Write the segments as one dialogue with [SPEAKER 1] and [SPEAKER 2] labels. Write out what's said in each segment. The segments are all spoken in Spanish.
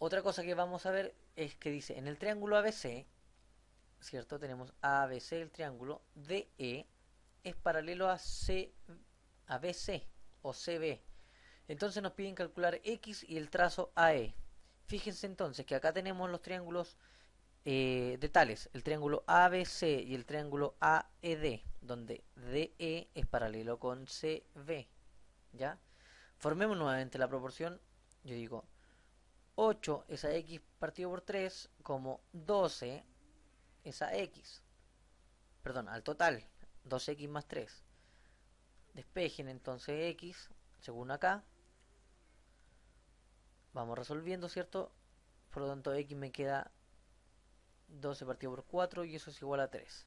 [SPEAKER 1] Otra cosa que vamos a ver es que dice, en el triángulo ABC, ¿cierto? Tenemos ABC, el triángulo, DE es paralelo a BC o CB. Entonces nos piden calcular X y el trazo AE. Fíjense entonces que acá tenemos los triángulos de tales, el triángulo ABC y el triángulo AED, donde DE es paralelo con CB, ¿ya? Formemos nuevamente la proporción, yo digo 8 es a X partido por 3 como 12 es a X, perdón, al total, 2X más 3. Despejen entonces X, según acá, vamos resolviendo, ¿cierto? Por lo tanto X me queda 12 partido por 4 y eso es igual a 3.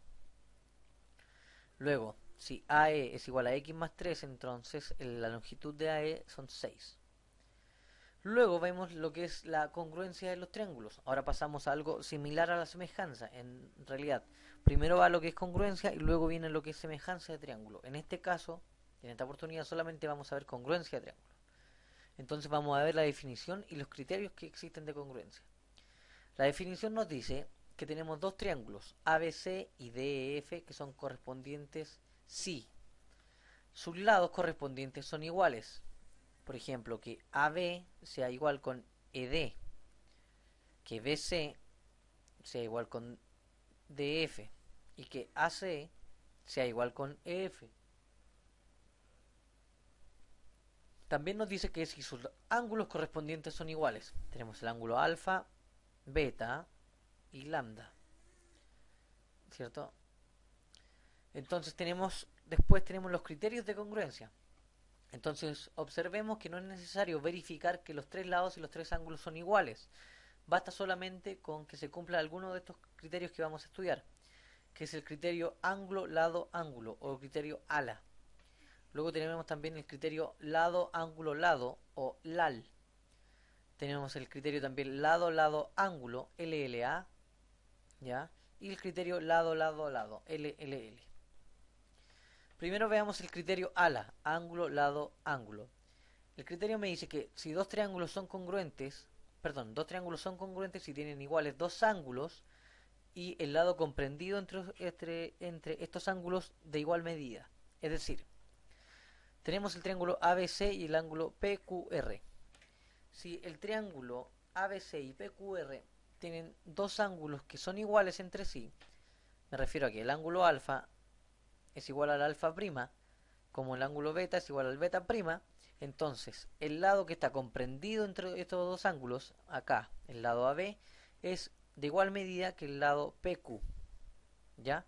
[SPEAKER 1] Luego, si AE es igual a X más 3, entonces la longitud de AE son 6. Luego vemos lo que es la congruencia de los triángulos. Ahora pasamos a algo similar a la semejanza. En realidad, primero va lo que es congruencia y luego viene lo que es semejanza de triángulo. En este caso, en esta oportunidad solamente vamos a ver congruencia de triángulo. Entonces vamos a ver la definición y los criterios que existen de congruencia. La definición nos dice que tenemos dos triángulos, ABC y DEF, que son correspondientes si sus lados correspondientes son iguales. Por ejemplo, que AB sea igual con ED, que BC sea igual con DF y que AC sea igual con EF. También nos dice que si sus ángulos correspondientes son iguales, tenemos el ángulo alfa, beta y lambda, ¿cierto? Entonces después tenemos los criterios de congruencia. Entonces observemos que no es necesario verificar que los tres lados y los tres ángulos son iguales. Basta solamente con que se cumpla alguno de estos criterios que vamos a estudiar, que es el criterio ángulo, lado, ángulo o el criterio ALA. Luego tenemos también el criterio lado, ángulo, lado o LAL. Tenemos el criterio también lado, lado, ángulo, LLA, ¿ya? Y el criterio lado, lado, lado, LLL. Primero veamos el criterio ALA, ángulo, lado, ángulo. El criterio me dice que si dos triángulos son congruentes, dos triángulos son congruentes si tienen iguales dos ángulos y el lado comprendido entre estos ángulos de igual medida. Es decir, tenemos el triángulo ABC y el ángulo PQR. Si el triángulo ABC y PQR tienen dos ángulos que son iguales entre sí, me refiero a que el ángulo alfa es igual al alfa prima, como el ángulo beta es igual al beta prima, entonces el lado que está comprendido entre estos dos ángulos, acá, el lado AB, es de igual medida que el lado PQ, ¿ya?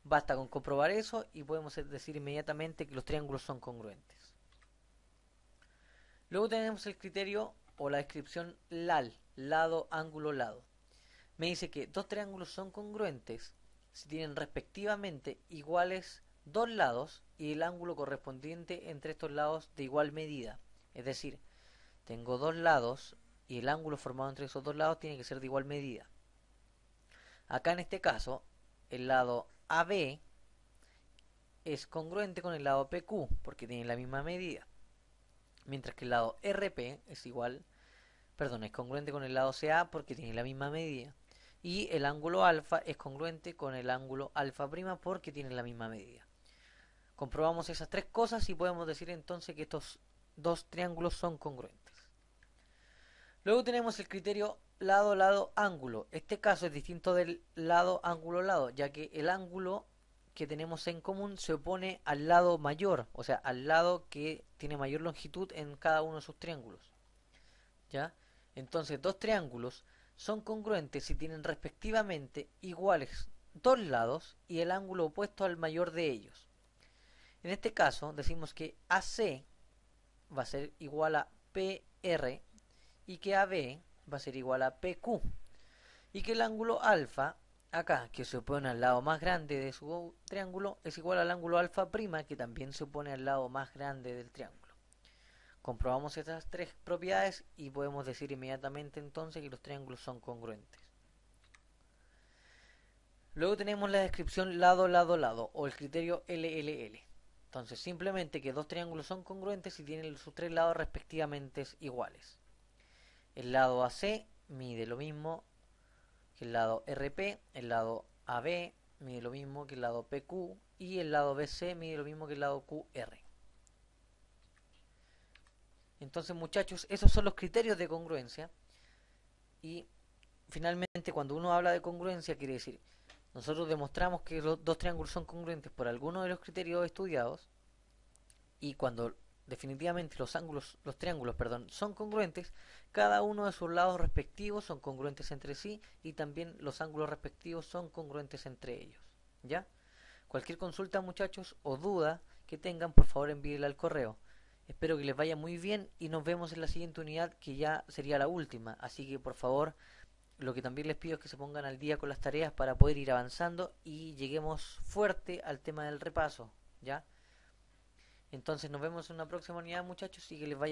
[SPEAKER 1] Basta con comprobar eso y podemos decir inmediatamente que los triángulos son congruentes. Luego tenemos el criterio o la descripción LAL, lado, ángulo, lado. Me dice que dos triángulos son congruentes si tienen respectivamente iguales dos lados y el ángulo correspondiente entre estos lados de igual medida. Es decir, tengo dos lados y el ángulo formado entre esos dos lados tiene que ser de igual medida. Acá en este caso, el lado AB es congruente con el lado PQ porque tienen la misma medida. Mientras que el lado RP es congruente con el lado CA porque tiene la misma medida. Y el ángulo alfa es congruente con el ángulo alfa prima porque tiene la misma medida. Comprobamos esas tres cosas y podemos decir entonces que estos dos triángulos son congruentes. Luego tenemos el criterio lado, lado, ángulo. Este caso es distinto del lado, ángulo, lado, ya que el ángulo que tenemos en común se opone al lado mayor, o sea, al lado que tiene mayor longitud en cada uno de sus triángulos. ¿Ya? Entonces, dos triángulos son congruentes si tienen respectivamente iguales dos lados y el ángulo opuesto al mayor de ellos. En este caso, decimos que AC va a ser igual a PR y que AB va a ser igual a PQ. Y que el ángulo alfa, acá, que se opone al lado más grande de su triángulo, es igual al ángulo alfa prima, que también se opone al lado más grande del triángulo. Comprobamos estas tres propiedades y podemos decir inmediatamente entonces que los triángulos son congruentes. Luego tenemos la descripción lado, lado, lado o el criterio LLL. Entonces simplemente que dos triángulos son congruentes si tienen sus tres lados respectivamente iguales. El lado AC mide lo mismo que el lado RP, el lado AB mide lo mismo que el lado PQ y el lado BC mide lo mismo que el lado QR. Entonces, muchachos, esos son los criterios de congruencia. Y finalmente, cuando uno habla de congruencia, quiere decir, nosotros demostramos que los dos triángulos son congruentes por alguno de los criterios estudiados, y cuando definitivamente los triángulos, perdón, son congruentes, cada uno de sus lados respectivos son congruentes entre sí y también los ángulos respectivos son congruentes entre ellos. ¿Ya? Cualquier consulta, muchachos, o duda que tengan, por favor envíenla al correo. Espero que les vaya muy bien y nos vemos en la siguiente unidad, que ya sería la última. Así que, por favor, lo que también les pido es que se pongan al día con las tareas para poder ir avanzando y lleguemos fuerte al tema del repaso. ¿Ya? Entonces nos vemos en una próxima unidad, muchachos, y que les vaya